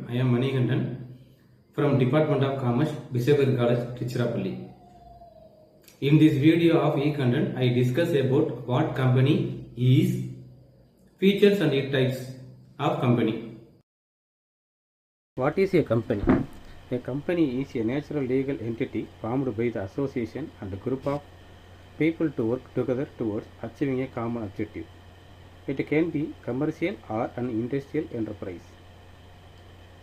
I am Manikandan from Department of Commerce, Bishop Heber College, Trichirapalli. In this video of e-content, I discuss about what company is, features and its types of company. What is a company? A company is a natural legal entity formed by the association and a group of people to work together towards achieving a common objective. It can be commercial or an industrial enterprise.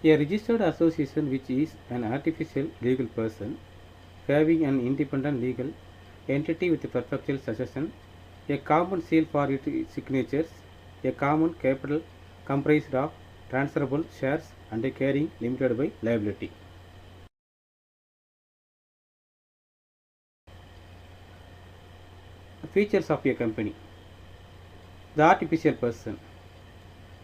A registered association, which is an artificial legal person having an independent legal entity with perpetual succession, a common seal for its signatures, a common capital comprised of transferable shares and a carrying limited by liability. Features of a company. The artificial person.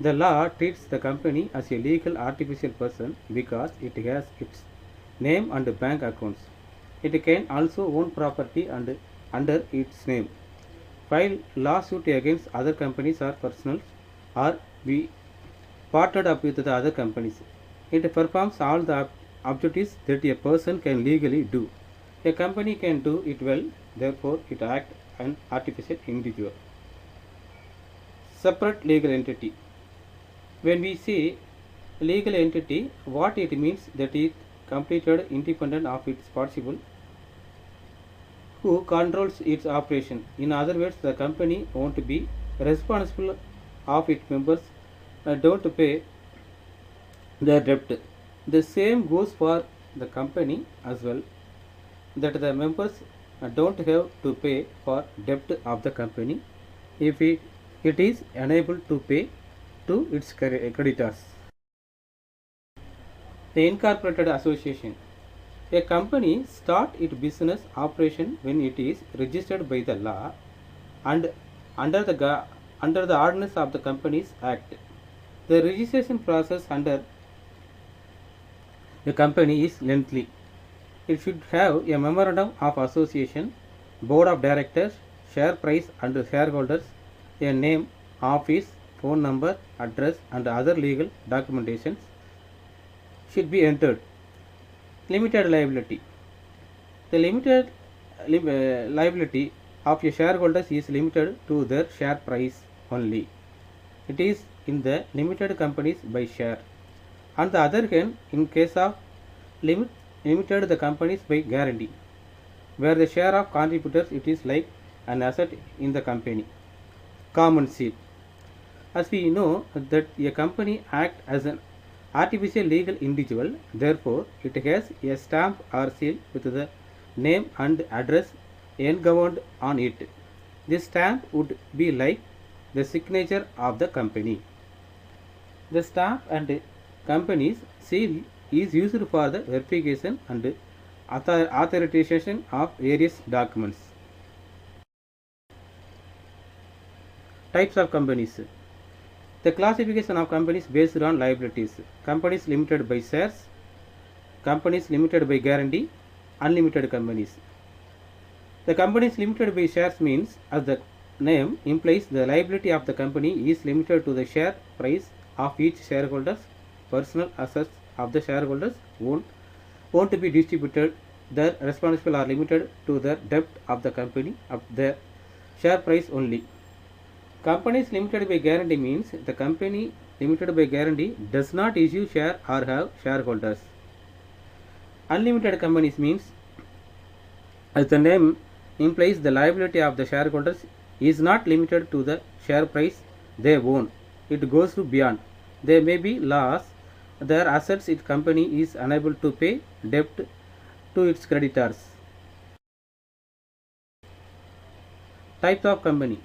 The law treats the company as a legal artificial person because it has its name and bank accounts. It can also own property under its name, file lawsuit against other companies or persons, or be partnered up with the other companies. It performs all the objectives that a person can legally do. A company can do it well, therefore it acts an artificial individual. Separate legal entity. When we say legal entity, what it means that it completed independent of its participle who controls its operation. In other words, the company won't be responsible of its members don't pay their debt. The same goes for the company as well, that the members don't have to pay for debt of the company if it is unable to pay to its creditors. The incorporated association. A company starts its business operation when it is registered by the law and under the ordinance of the Companies Act. The registration process under a company is lengthy. It should have a memorandum of association, board of directors, share price and shareholders, a name, office, phone number, address and other legal documentations should be entered. Limited liability. The limited liability of a shareholders is limited to their share price only. It is in the limited companies by share. On the other hand, in case of limited the companies by guarantee, where the share of contributors it is like an asset in the company. Common seal. As we know that a company acts as an artificial legal individual, therefore it has a stamp or seal with the name and address engraved on it. This stamp would be like the signature of the company. The stamp and company's seal is used for the verification and authorization of various documents. Types of companies. The classification of companies based on liabilities. Companies limited by shares, companies limited by guarantee, unlimited companies. The companies limited by shares means, as the name implies, the liability of the company is limited to the share price of each shareholder's personal assets of the shareholders won't be distributed. Their responsible are limited to the debt of the company of their share price only. Companies limited by guarantee means the company limited by guarantee does not issue share or have shareholders. Unlimited companies means, as the name implies, the liability of the shareholders is not limited to the share price they own. It goes to beyond. There may be loss. Their assets its company is unable to pay debt to its creditors. Types of company.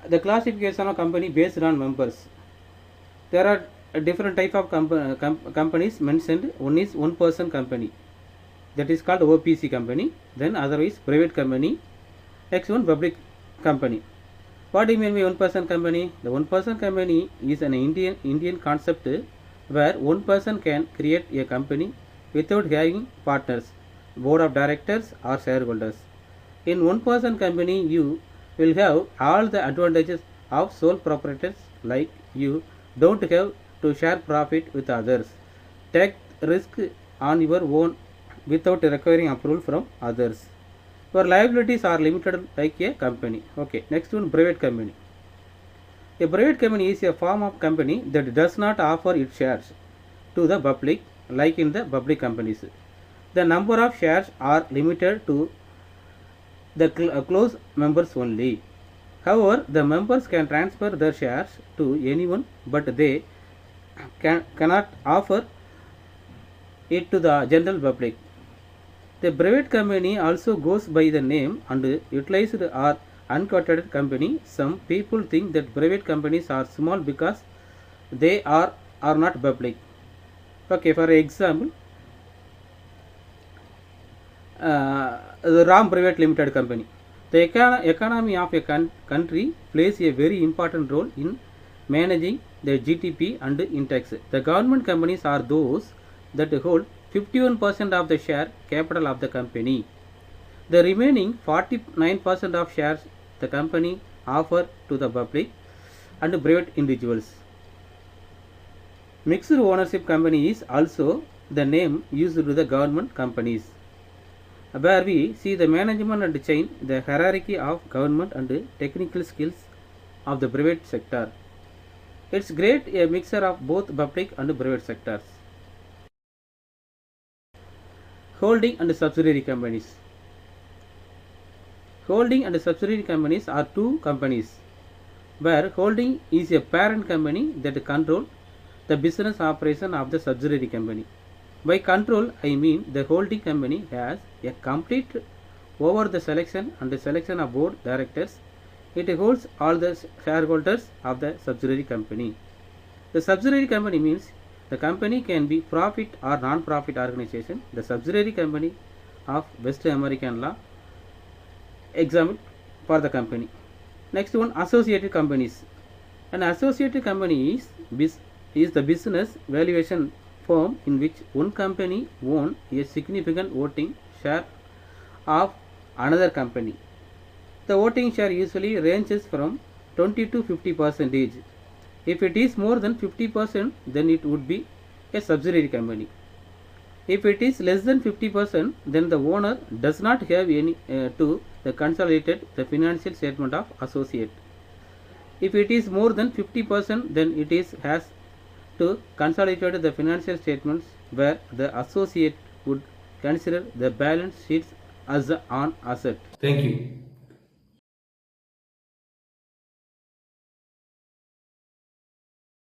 The classification of company based on members. There are different type of companies mentioned. One is one person company, that is called OPC company. Then otherwise private company. Next one public company. What do you mean by one person company? The one person company is an Indian concept where one person can create a company without having partners, board of directors or shareholders. In one person company you will have all the advantages of sole proprietors, like you don't have to share profit with others. Take risk on your own without requiring approval from others. Your liabilities are limited like a company. Okay, next one, private company. A private company is a form of company that does not offer its shares to the public like in the public companies. The number of shares are limited to the close members only. However, the members can transfer their shares to anyone, but they cannot offer it to the general public. The private company also goes by the name unutilized or unquoted company. Some people think that private companies are small because they are not public. Okay, for example, the Ram Private Limited Company. The economy of a country plays a very important role in managing the GDP and index. The government companies are those that hold 51% of the share capital of the company. The remaining 49% of shares the company offer to the public and private individuals. Mixed ownership company is also the name used to the government companies, where we see the management and chain, the hierarchy of government and technical skills of the private sector. It's great a mixture of both public and private sectors. Holding and subsidiary companies. Holding and subsidiary companies are two companies, where holding is a parent company that controls the business operation of the subsidiary company. By control, I mean the holding company has a complete over the selection and the selection of board directors. It holds all the shareholders of the subsidiary company. The subsidiary company means the company can be profit or non-profit organization. The subsidiary company of West American law. Example for the company. Next one, associated companies. An associated company is the business valuation firm in which one company owns a significant voting share of another company. The voting share usually ranges from 20 to 50%. If it is more than 50%, then it would be a subsidiary company. If it is less than 50%, then the owner does not have any to the consolidated the financial statement of associate. If it is more than 50%, then it has to consolidate the financial statements where the associate would consider the balance sheets as an asset. Thank you.